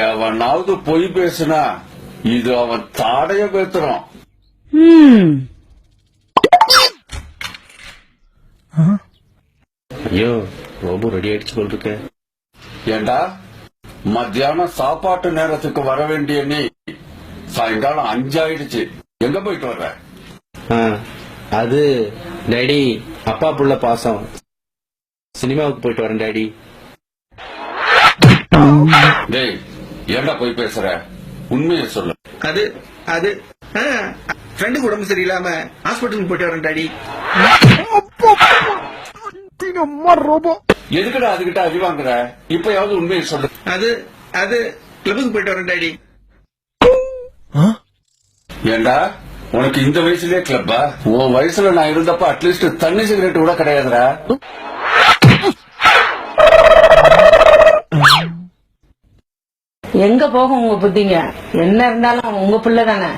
எவனாவது பொய் பேசுனா இது அவன் தாடைய பேத்துறான். ஐயோ ரோபோ ரெடி ஆயிடுச்சு போல் இருக்க. ஏண்டா மத்தியானம் சாப்பாட்டு நேரத்துக்கு வர வேண்டிய நீ சாயங்காலம் 5 ஆயிடுச்சு. எங்க போயிட்டு வர்ற? அது டாடி அப்பா புள்ள பாசம், சினிமாவுக்கு போயிட்டு வரேன் டாடி. டேய் ஏண்டா போய் பேசுற? உண்மையை சொல்லு. அது அது ஃப்ரெண்டுக்கு உடம்பு சரியில்லாம ஹாஸ்பிட்டலுக்கு போயிட்டு வரேன் டாடி. எதுக்குடா அதுகிட்ட அடி வாங்குற? இப்பயாவது உண்மையை சொல்லு. அது அது கிளப்புக்கு போயிட்டு வரேன் டாடி. ஏண்டா உனக்கு இந்த வயசுலயே கிளப்பா? உன் வயசுல நான் இருந்தப்ப அட்லீஸ்ட் தண்ணி சிகரெட் கூட கிடையாதுடா. எங்க போகும் உங்க புத்திங்க? என்ன இருந்தாலும் உங்க பிள்ளை தானே.